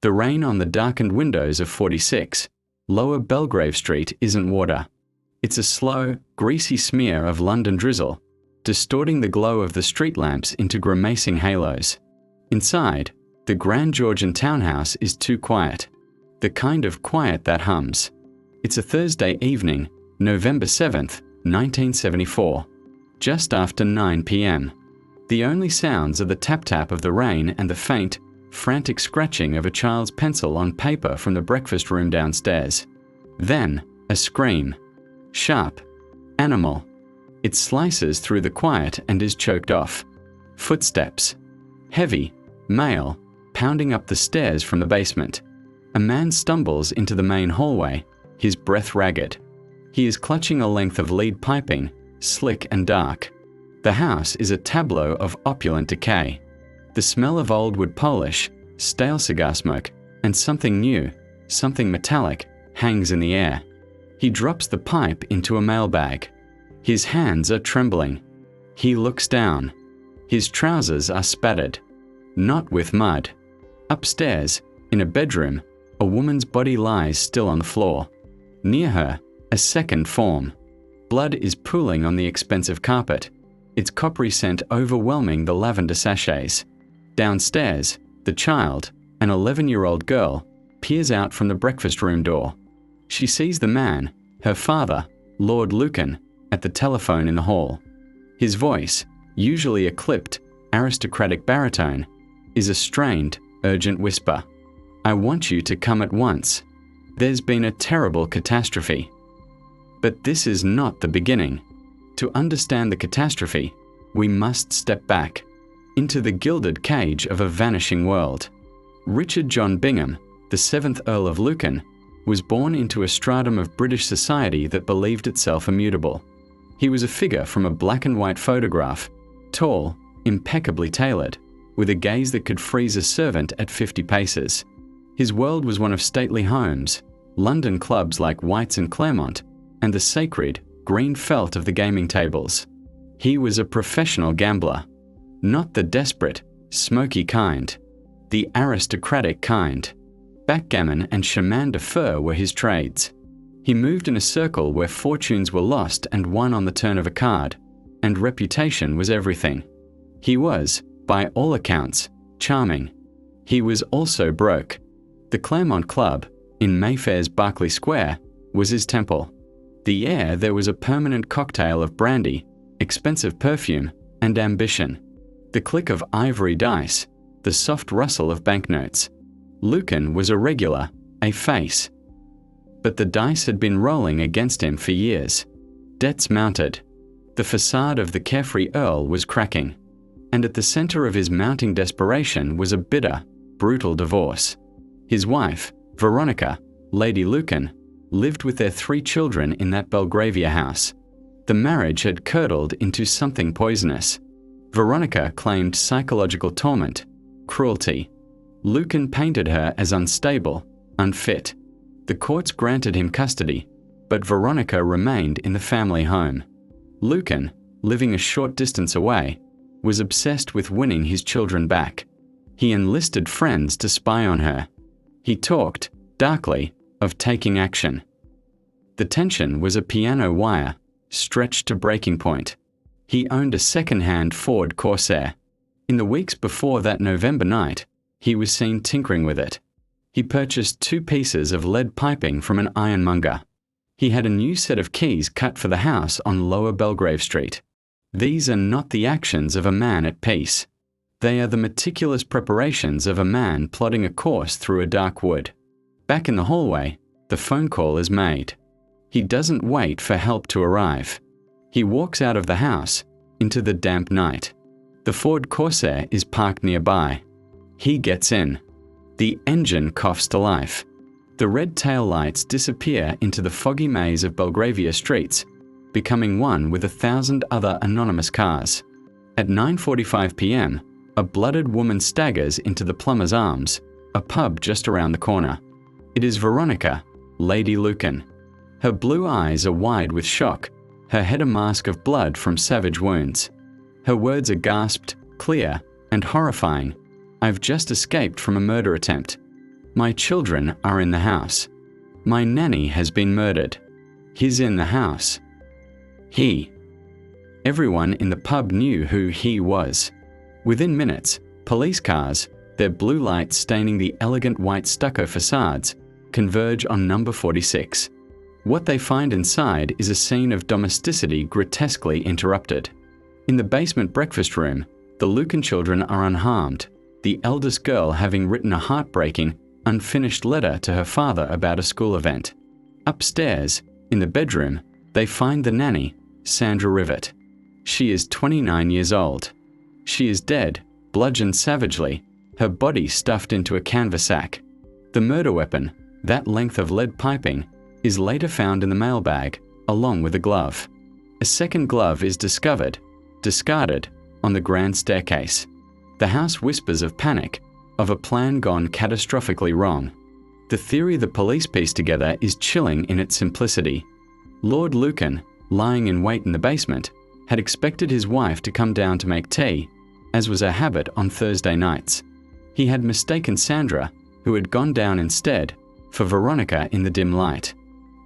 The rain on the darkened windows of 46, Lower Belgrave Street isn't water. It's a slow, greasy smear of London drizzle, distorting the glow of the street lamps into grimacing halos. Inside, the Grand Georgian townhouse is too quiet. The kind of quiet that hums. It's a Thursday evening, November 7th, 1974, just after 9 p.m. The only sounds are the tap-tap of the rain and the faint, frantic scratching of a child's pencil on paper from the breakfast room downstairs. Then, a scream. Sharp. Animal. It slices through the quiet and is choked off. Footsteps. Heavy. Male. Pounding up the stairs from the basement. A man stumbles into the main hallway, his breath ragged. He is clutching a length of lead piping, slick and dark. The house is a tableau of opulent decay. The smell of old wood polish, stale cigar smoke, and something new, something metallic, hangs in the air. He drops the pipe into a mailbag. His hands are trembling. He looks down. His trousers are spattered. Not with mud. Upstairs, in a bedroom, a woman's body lies still on the floor. Near her, a second form. Blood is pooling on the expensive carpet, its coppery scent overwhelming the lavender sachets. Downstairs, the child, an 11-year-old girl, peers out from the breakfast room door. She sees the man, her father, Lord Lucan, at the telephone in the hall. His voice, usually a clipped, aristocratic baritone, is a strained, urgent whisper. "I want you to come at once. There's been a terrible catastrophe." But this is not the beginning. To understand the catastrophe, we must step back into the gilded cage of a vanishing world. Richard John Bingham, the 7th Earl of Lucan, was born into a stratum of British society that believed itself immutable. He was a figure from a black and white photograph, tall, impeccably tailored, with a gaze that could freeze a servant at 50 paces. His world was one of stately homes, London clubs like White's and Claremont, and the sacred, green felt of the gaming tables. He was a professional gambler. Not the desperate, smoky kind. The aristocratic kind. Backgammon and chemin de fer were his trades. He moved in a circle where fortunes were lost and won on the turn of a card, and reputation was everything. He was, by all accounts, charming. He was also broke. The Claremont Club, in Mayfair's Berkeley Square, was his temple. The air there was a permanent cocktail of brandy, expensive perfume, and ambition. The click of ivory dice, the soft rustle of banknotes. Lucan was a regular, a face. But the dice had been rolling against him for years. Debts mounted. The facade of the carefree Earl was cracking. And at the center of his mounting desperation was a bitter, brutal divorce. His wife, Veronica, Lady Lucan, lived with their 3 children in that Belgravia house. The marriage had curdled into something poisonous. Veronica claimed psychological torment, cruelty. Lucan painted her as unstable, unfit. The courts granted him custody, but Veronica remained in the family home. Lucan, living a short distance away, was obsessed with winning his children back. He enlisted friends to spy on her. He talked, darkly, of taking action. The tension was a piano wire, stretched to breaking point. He owned a second-hand Ford Corsair. In the weeks before that November night, he was seen tinkering with it. He purchased 2 pieces of lead piping from an ironmonger. He had a new set of keys cut for the house on Lower Belgrave Street. These are not the actions of a man at peace. They are the meticulous preparations of a man plotting a course through a dark wood. Back in the hallway, the phone call is made. He doesn't wait for help to arrive. He walks out of the house, into the damp night. The Ford Corsair is parked nearby. He gets in. The engine coughs to life. The red tail lights disappear into the foggy maze of Belgravia streets, becoming one with 1,000 other anonymous cars. At 9:45 p.m., a blooded woman staggers into the Plumber's Arms, a pub just around the corner. It is Veronica, Lady Lucan. Her blue eyes are wide with shock, her head a mask of blood from savage wounds. Her words are gasped, clear, and horrifying. "I've just escaped from a murder attempt." My children are in the house. My nanny has been murdered. He's in the house. He. Everyone in the pub knew who he was. Within minutes, police cars, their blue lights staining the elegant white stucco facades, converge on number 46. What they find inside is a scene of domesticity grotesquely interrupted. In the basement breakfast room, the Lucan children are unharmed, the eldest girl having written a heartbreaking, unfinished letter to her father about a school event. Upstairs, in the bedroom, they find the nanny, Sandra Rivett. She is 29 years old. She is dead, bludgeoned savagely, her body stuffed into a canvas sack. The murder weapon, that length of lead piping, is later found in the mailbag, along with a glove. A second glove is discovered, discarded, on the grand staircase. The house whispers of panic, of a plan gone catastrophically wrong. The theory the police piece together is chilling in its simplicity. Lord Lucan, lying in wait in the basement, had expected his wife to come down to make tea, as was her habit on Thursday nights. He had mistaken Sandra, who had gone down instead, for Veronica in the dim light.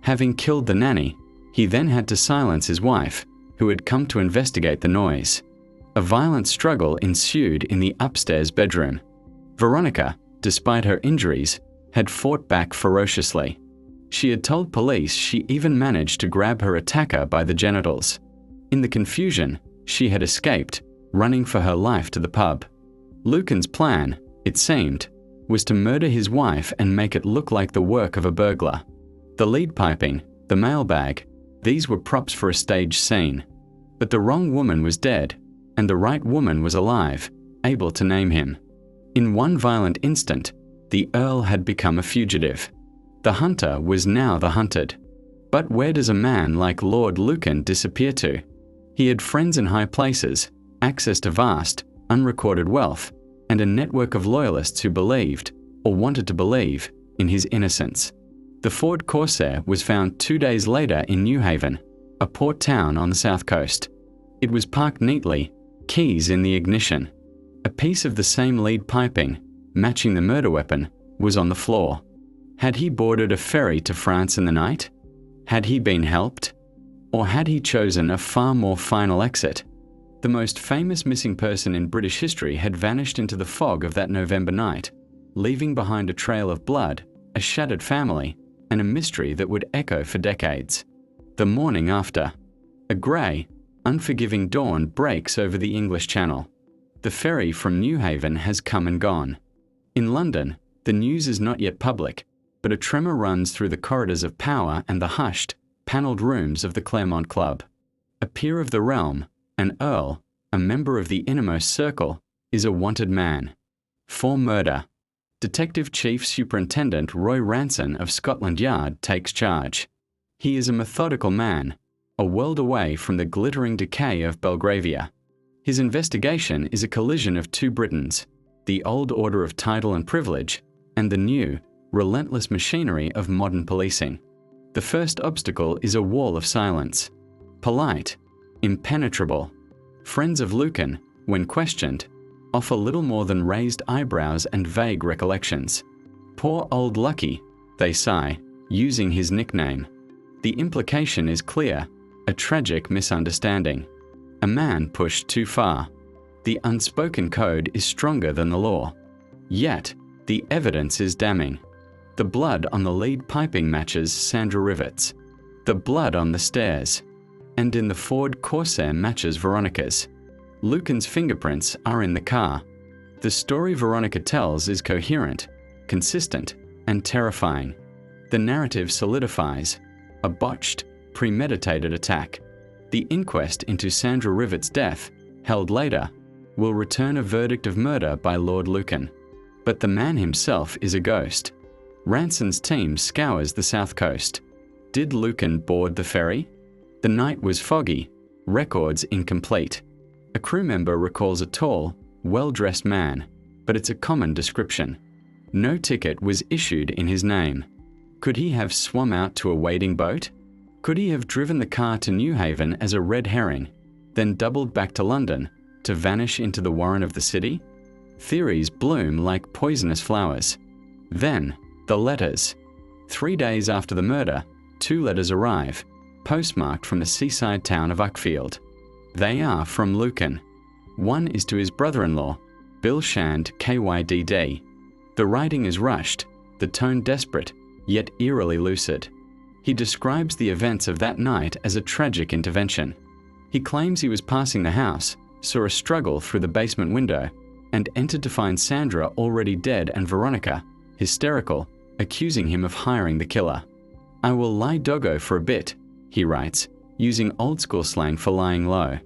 Having killed the nanny, he then had to silence his wife, who had come to investigate the noise. A violent struggle ensued in the upstairs bedroom. Veronica, despite her injuries, had fought back ferociously. She had told police she even managed to grab her attacker by the genitals. In the confusion, she had escaped, running for her life to the pub. Lucan's plan, it seemed, was to murder his wife and make it look like the work of a burglar. The lead piping, the mailbag, these were props for a stage scene. But the wrong woman was dead, and the right woman was alive, able to name him. In one violent instant, the Earl had become a fugitive. The hunter was now the hunted. But where does a man like Lord Lucan disappear to? He had friends in high places, access to vast, unrecorded wealth, and a network of loyalists who believed, or wanted to believe, in his innocence. The Ford Corsair was found 2 days later in New Haven, a port town on the south coast. It was parked neatly, keys in the ignition. A piece of the same lead piping, matching the murder weapon, was on the floor. Had he boarded a ferry to France in the night? Had he been helped? Or had he chosen a far more final exit? The most famous missing person in British history had vanished into the fog of that November night, leaving behind a trail of blood, a shattered family, and a mystery that would echo for decades. The morning after, a grey, unforgiving dawn breaks over the English Channel. The ferry from New Haven has come and gone. In London, the news is not yet public, but a tremor runs through the corridors of power and the hushed, panelled rooms of the Claremont Club. A peer of the realm, an earl, a member of the innermost circle, is a wanted man. For murder. Detective Chief Superintendent Roy Ranson of Scotland Yard takes charge. He is a methodical man, a world away from the glittering decay of Belgravia. His investigation is a collision of two Britons, the old order of title and privilege, and the new, relentless machinery of modern policing. The first obstacle is a wall of silence. Polite, impenetrable. Friends of Lucan, when questioned, offer little more than raised eyebrows and vague recollections. Poor old Lucky, they sigh, using his nickname. The implication is clear, a tragic misunderstanding. A man pushed too far. The unspoken code is stronger than the law. Yet, the evidence is damning. The blood on the lead piping matches Sandra Rivett's. The blood on the stairs. And in the Ford Corsair matches Veronica's. Lucan's fingerprints are in the car. The story Veronica tells is coherent, consistent, and terrifying. The narrative solidifies. A botched, premeditated attack. The inquest into Sandra Rivett's death, held later, will return a verdict of murder by Lord Lucan. But the man himself is a ghost. Ranson's team scours the south coast. Did Lucan board the ferry? The night was foggy, records incomplete. A crew member recalls a tall, well-dressed man, but it's a common description. No ticket was issued in his name. Could he have swum out to a waiting boat? Could he have driven the car to New Haven as a red herring, then doubled back to London to vanish into the warren of the city? Theories bloom like poisonous flowers. Then, the letters. 3 days after the murder, 2 letters arrive, postmarked from the seaside town of Uckfield. They are from Lucan. One is to his brother-in-law, Bill Shand, KYDD. The writing is rushed, the tone desperate, yet eerily lucid. He describes the events of that night as a tragic intervention. He claims he was passing the house, saw a struggle through the basement window, and entered to find Sandra already dead and Veronica, hysterical, accusing him of hiring the killer. "I will lie doggo for a bit," he writes, using old-school slang for lying low.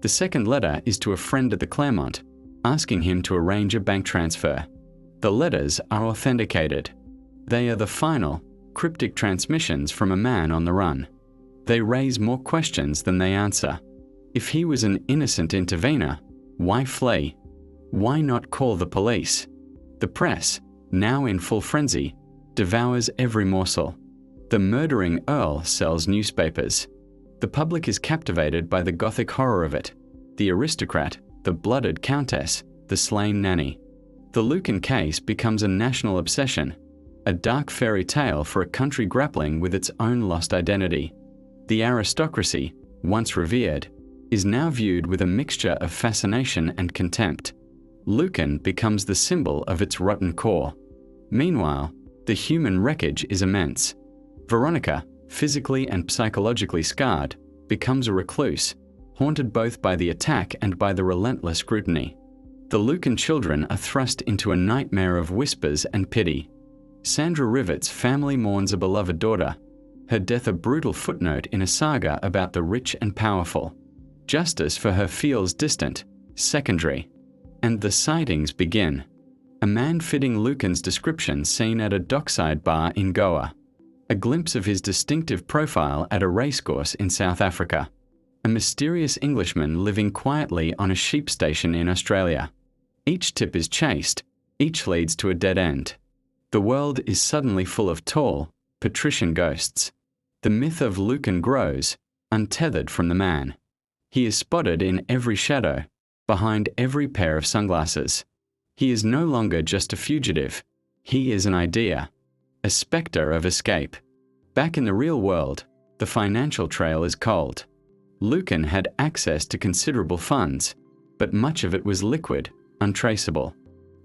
The second letter is to a friend at the Claremont, asking him to arrange a bank transfer. The letters are authenticated. They are the final, cryptic transmissions from a man on the run. They raise more questions than they answer. If he was an innocent intervener, why flee? Why not call the police? The press, now in full frenzy, devours every morsel. The murdering Earl sells newspapers. The public is captivated by the Gothic horror of it. The aristocrat, the blooded countess, the slain nanny. The Lucan case becomes a national obsession, a dark fairy tale for a country grappling with its own lost identity. The aristocracy, once revered, is now viewed with a mixture of fascination and contempt. Lucan becomes the symbol of its rotten core. Meanwhile, the human wreckage is immense. Veronica, physically and psychologically scarred, becomes a recluse, haunted both by the attack and by the relentless scrutiny. The Lucan children are thrust into a nightmare of whispers and pity. Sandra Rivett's family mourns a beloved daughter, her death a brutal footnote in a saga about the rich and powerful. Justice for her feels distant, secondary. And the sightings begin. A man fitting Lucan's description seen at a dockside bar in Goa. A glimpse of his distinctive profile at a racecourse in South Africa. A mysterious Englishman living quietly on a sheep station in Australia. Each tip is chased, each leads to a dead end. The world is suddenly full of tall, patrician ghosts. The myth of Lucan grows, untethered from the man. He is spotted in every shadow, behind every pair of sunglasses. He is no longer just a fugitive. He is an idea, a spectre of escape. Back in the real world, the financial trail is cold. Lucan had access to considerable funds, but much of it was liquid, untraceable.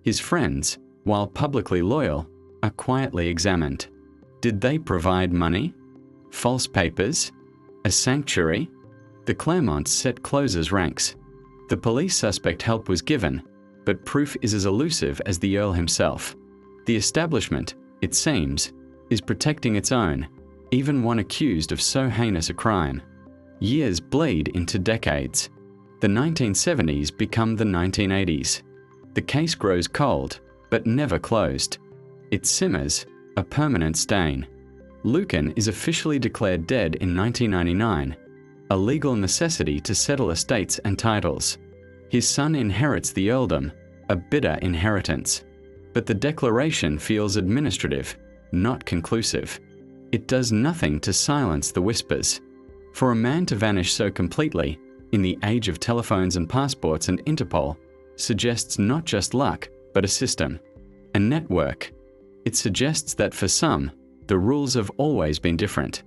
His friends, while publicly loyal, are quietly examined. Did they provide money? False papers? A sanctuary? The Claremonts set closers' ranks. The police suspect help was given, but proof is as elusive as the Earl himself. The establishment, it seems, is protecting its own, even one accused of so heinous a crime. Years bleed into decades. The 1970s become the 1980s. The case grows cold, but never closed. It simmers, a permanent stain. Lucan is officially declared dead in 1999, a legal necessity to settle estates and titles. His son inherits the earldom, a bitter inheritance. But the declaration feels administrative, not conclusive. It does nothing to silence the whispers. For a man to vanish so completely, in the age of telephones and passports and Interpol, suggests not just luck, but a system, a network. It suggests that for some, the rules have always been different.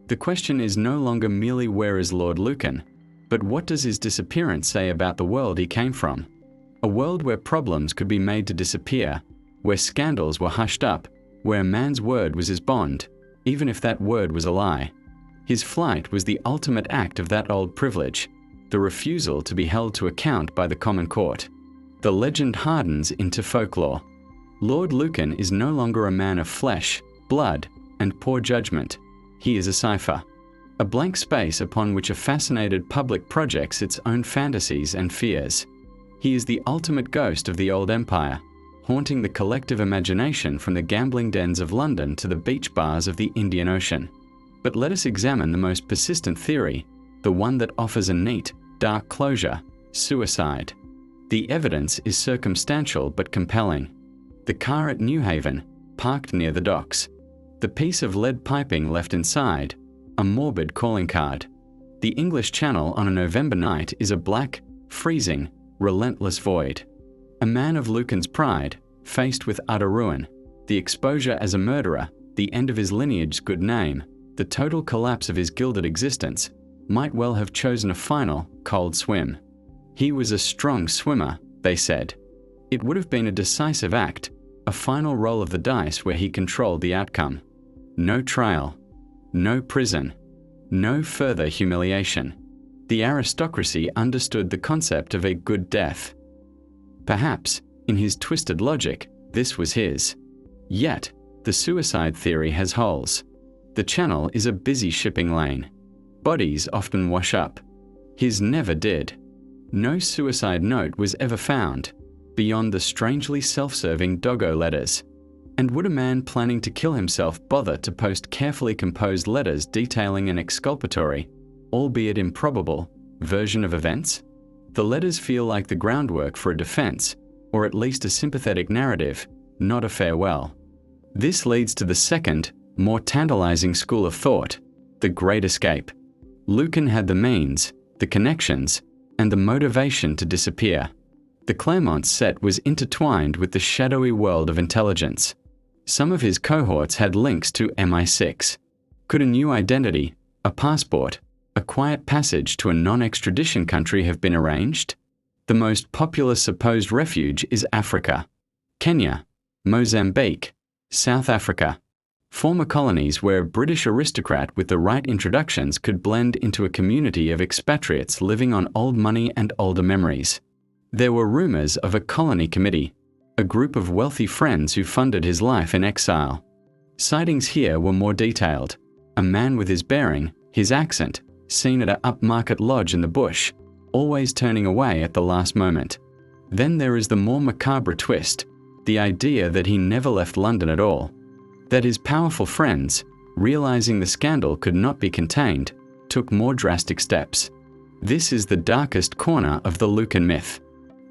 The question is no longer merely where is Lord Lucan, but what does his disappearance say about the world he came from? A world where problems could be made to disappear, where scandals were hushed up, where a man's word was his bond, even if that word was a lie. His flight was the ultimate act of that old privilege, the refusal to be held to account by the common court. The legend hardens into folklore. Lord Lucan is no longer a man of flesh, blood, and poor judgment. He is a cipher, a blank space upon which a fascinated public projects its own fantasies and fears. He is the ultimate ghost of the old empire, haunting the collective imagination from the gambling dens of London to the beach bars of the Indian Ocean. But let us examine the most persistent theory, the one that offers a neat, dark closure: suicide. The evidence is circumstantial but compelling. The car at Newhaven, parked near the docks. The piece of lead piping left inside, a morbid calling card. The English Channel on a November night is a black, freezing, relentless void. A man of Lucan's pride, faced with utter ruin. The exposure as a murderer, the end of his lineage's good name, the total collapse of his gilded existence, might well have chosen a final, cold swim. He was a strong swimmer, they said. It would have been a decisive act, a final roll of the dice where he controlled the outcome. No trial, no prison, no further humiliation. The aristocracy understood the concept of a good death. Perhaps, in his twisted logic, this was his. Yet, the suicide theory has holes. The Channel is a busy shipping lane. Bodies often wash up. His never did. No suicide note was ever found, beyond the strangely self-serving doggo letters. And would a man planning to kill himself bother to post carefully composed letters detailing an exculpatory, albeit improbable, version of events? The letters feel like the groundwork for a defense, or at least a sympathetic narrative, not a farewell. This leads to the second, more tantalizing school of thought, the Great Escape. Lucan had the means, the connections, and the motivation to disappear. The Claremont set was intertwined with the shadowy world of intelligence. Some of his cohorts had links to MI6. Could a new identity, a passport, a quiet passage to a non-extradition country have been arranged? The most populous supposed refuge is Africa. Kenya, Mozambique, South Africa. Former colonies where a British aristocrat with the right introductions could blend into a community of expatriates living on old money and older memories. There were rumors of a colony committee, a group of wealthy friends who funded his life in exile. Sightings here were more detailed. A man with his bearing, his accent, seen at an upmarket lodge in the bush, always turning away at the last moment. Then there is the more macabre twist, the idea that he never left London at all. That his powerful friends, realizing the scandal could not be contained, took more drastic steps. This is the darkest corner of the Lucan myth.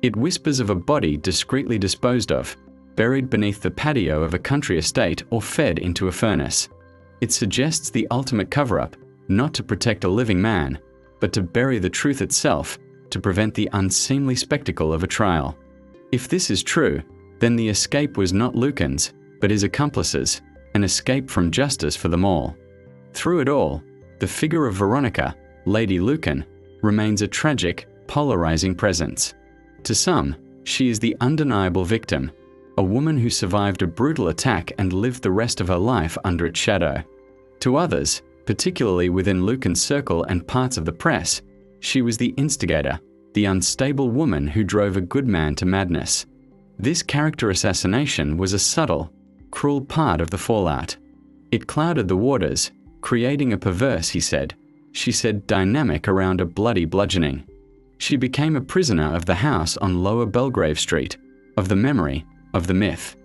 It whispers of a body discreetly disposed of, buried beneath the patio of a country estate or fed into a furnace. It suggests the ultimate cover-up, not to protect a living man, but to bury the truth itself, to prevent the unseemly spectacle of a trial. If this is true, then the escape was not Lucan's, but his accomplices, an escape from justice for them all. Through it all, the figure of Veronica, Lady Lucan, remains a tragic, polarizing presence. To some, she is the undeniable victim, a woman who survived a brutal attack and lived the rest of her life under its shadow. To others, particularly within Lucan's circle and parts of the press, she was the instigator, the unstable woman who drove a good man to madness. This character assassination was a subtle, cruel part of the fallout. It clouded the waters, creating a perverse, she said, dynamic around a bloody bludgeoning. She became a prisoner of the house on Lower Belgrave Street, of the memory, of the myth.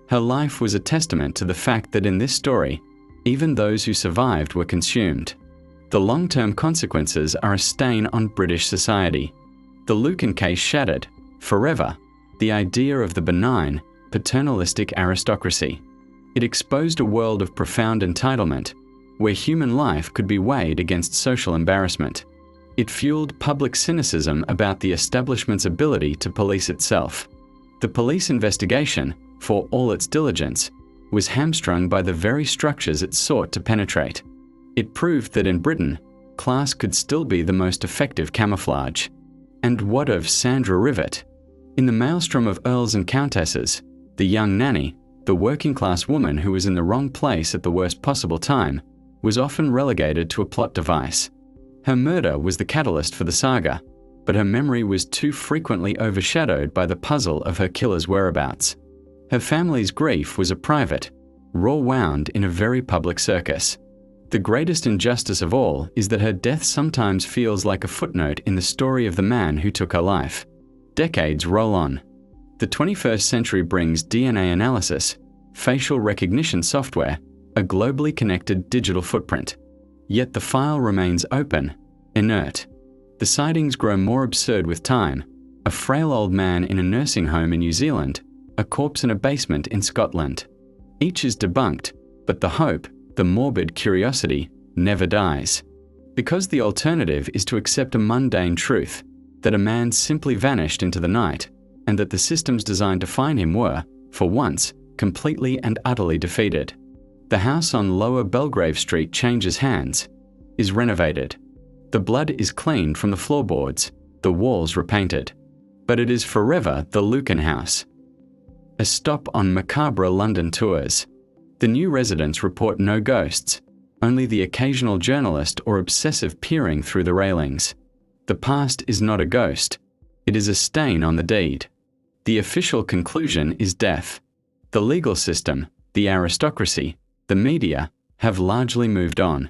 Her life was a testament to the fact that in this story, even those who survived were consumed. The long-term consequences are a stain on British society. The Lucan case shattered, forever, the idea of the benign, paternalistic aristocracy. It exposed a world of profound entitlement, where human life could be weighed against social embarrassment. It fueled public cynicism about the establishment's ability to police itself. The police investigation, for all its diligence, was hamstrung by the very structures it sought to penetrate. It proved that in Britain, class could still be the most effective camouflage. And what of Sandra Rivett? In the maelstrom of earls and countesses, the young nanny, the working-class woman who was in the wrong place at the worst possible time, was often relegated to a plot device. Her murder was the catalyst for the saga, but her memory was too frequently overshadowed by the puzzle of her killer's whereabouts. Her family's grief was a private, raw wound in a very public circus. The greatest injustice of all is that her death sometimes feels like a footnote in the story of the man who took her life. Decades roll on. The 21st century brings DNA analysis, facial recognition software, a globally connected digital footprint. Yet the file remains open, inert. The sightings grow more absurd with time. A frail old man in a nursing home in New Zealand, a corpse in a basement in Scotland. Each is debunked, but the hope, the morbid curiosity, never dies. Because the alternative is to accept a mundane truth, that a man simply vanished into the night, and that the systems designed to find him were, for once, completely and utterly defeated. The house on Lower Belgrave Street changes hands, is renovated. The blood is cleaned from the floorboards, the walls repainted. But it is forever the Lucan house. A stop on macabre London tours. The new residents report no ghosts, only the occasional journalist or obsessive peering through the railings. The past is not a ghost. It is a stain on the deed. The official conclusion is death. The legal system, the aristocracy, the media have largely moved on.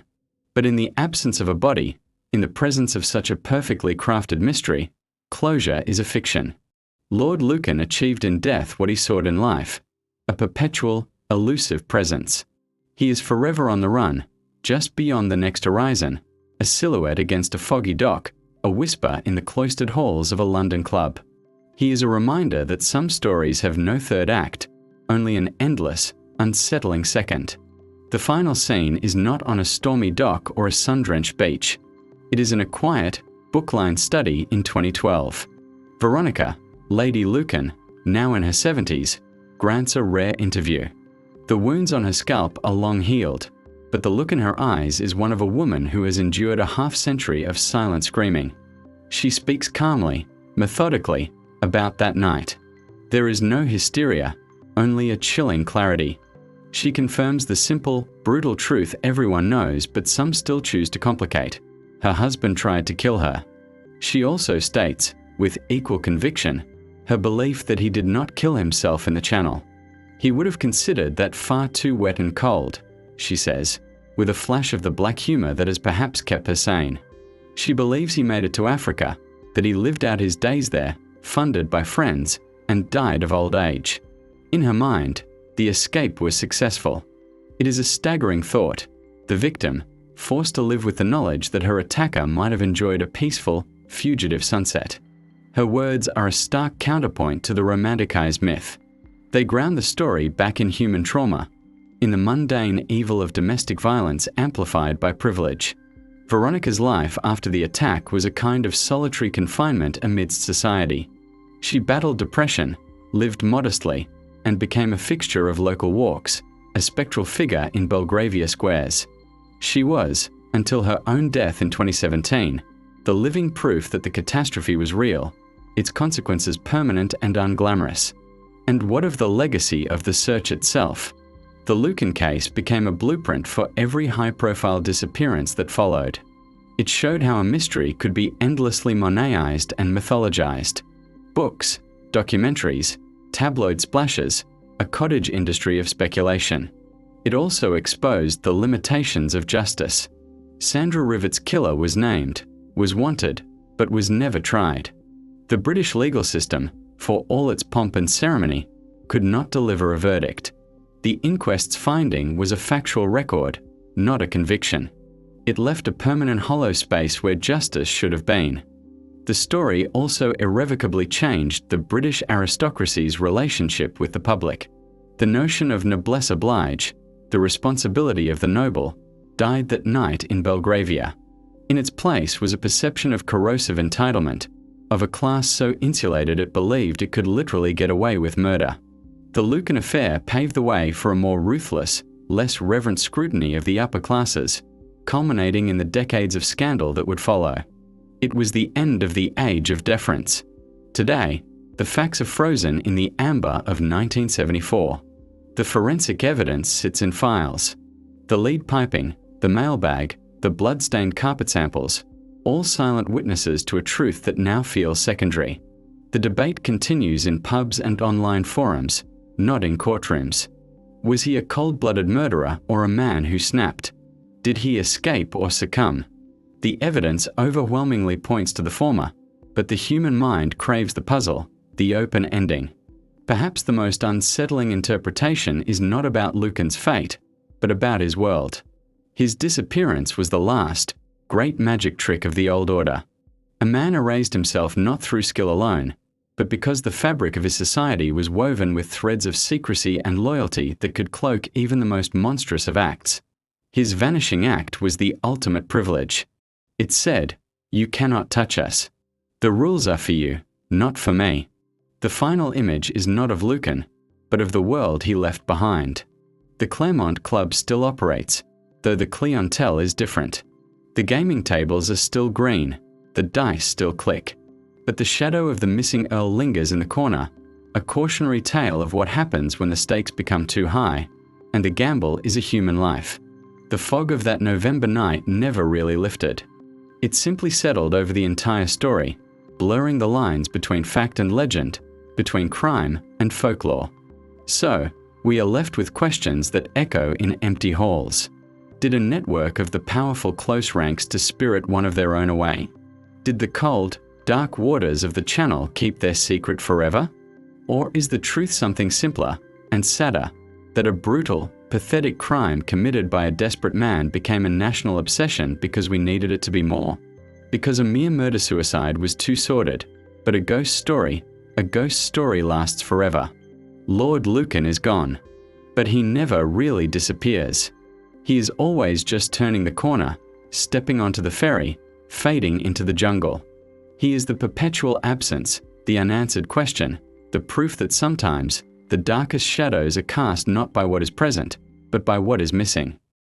But in the absence of a body, in the presence of such a perfectly crafted mystery, closure is a fiction. Lord Lucan achieved in death what he sought in life, a perpetual, elusive presence. He is forever on the run, just beyond the next horizon, a silhouette against a foggy dock, a whisper in the cloistered halls of a London club. He is a reminder that some stories have no third act, only an endless, unsettling second. The final scene is not on a stormy dock or a sun-drenched beach. It is in a quiet, book-lined study in 2012. Veronica, Lady Lucan, now in her 70s, grants a rare interview. The wounds on her scalp are long healed, but the look in her eyes is one of a woman who has endured a half-century of silent screaming. She speaks calmly, methodically, about that night. There is no hysteria, only a chilling clarity. She confirms the simple, brutal truth everyone knows, but some still choose to complicate. Her husband tried to kill her. She also states, with equal conviction, her belief that he did not kill himself in the Channel. He would have considered that far too wet and cold, she says, with a flash of the black humour that has perhaps kept her sane. She believes he made it to Africa, that he lived out his days there, funded by friends, and died of old age. In her mind, the escape was successful. It is a staggering thought. The victim, forced to live with the knowledge that her attacker might have enjoyed a peaceful, fugitive sunset. Her words are a stark counterpoint to the romanticized myth. They ground the story back in human trauma, in the mundane evil of domestic violence amplified by privilege. Veronica's life after the attack was a kind of solitary confinement amidst society. She battled depression, lived modestly, and became a fixture of local walks, a spectral figure in Belgravia squares. She was, until her own death in 2017, the living proof that the catastrophe was real, its consequences permanent and unglamorous. And what of the legacy of the search itself? The Lucan case became a blueprint for every high-profile disappearance that followed. It showed how a mystery could be endlessly Monetized and mythologized. Books, documentaries, tabloid splashes, a cottage industry of speculation. It also exposed the limitations of justice. Sandra Rivett's killer was named, was wanted, but was never tried. The British legal system, for all its pomp and ceremony, could not deliver a verdict. The inquest's finding was a factual record, not a conviction. It left a permanent hollow space where justice should have been. The story also irrevocably changed the British aristocracy's relationship with the public. The notion of noblesse oblige, the responsibility of the noble, died that night in Belgravia. In its place was a perception of corrosive entitlement, of a class so insulated it believed it could literally get away with murder. The Lucan affair paved the way for a more ruthless, less reverent scrutiny of the upper classes, culminating in the decades of scandal that would follow. It was the end of the age of deference. Today, the facts are frozen in the amber of 1974. The forensic evidence sits in files. The lead piping, the mailbag, the blood-stained carpet samples, all silent witnesses to a truth that now feels secondary. The debate continues in pubs and online forums, not in courtrooms. Was he a cold-blooded murderer or a man who snapped? Did he escape or succumb? The evidence overwhelmingly points to the former, but the human mind craves the puzzle, the open ending. Perhaps the most unsettling interpretation is not about Lucan's fate, but about his world. His disappearance was the last, great magic trick of the old order. A man erased himself not through skill alone, but because the fabric of his society was woven with threads of secrecy and loyalty that could cloak even the most monstrous of acts. His vanishing act was the ultimate privilege. It said, "You cannot touch us. The rules are for you, not for me." The final image is not of Lucan, but of the world he left behind. The Claremont Club still operates, though the clientele is different. The gaming tables are still green, the dice still click, but the shadow of the missing Earl lingers in the corner, a cautionary tale of what happens when the stakes become too high, and the gamble is a human life. The fog of that November night never really lifted. It simply settled over the entire story, blurring the lines between fact and legend, between crime and folklore. So, we are left with questions that echo in empty halls. Did a network of the powerful close ranks to spirit one of their own away? Did the cold, dark waters of the Channel keep their secret forever? Or is the truth something simpler and sadder, that a brutal, pathetic crime committed by a desperate man became a national obsession because we needed it to be more? Because a mere murder-suicide was too sordid, but a ghost story lasts forever. Lord Lucan is gone, but he never really disappears. He is always just turning the corner, stepping onto the ferry, fading into the jungle. He is the perpetual absence, the unanswered question, the proof that sometimes the darkest shadows are cast not by what is present, but by what is missing.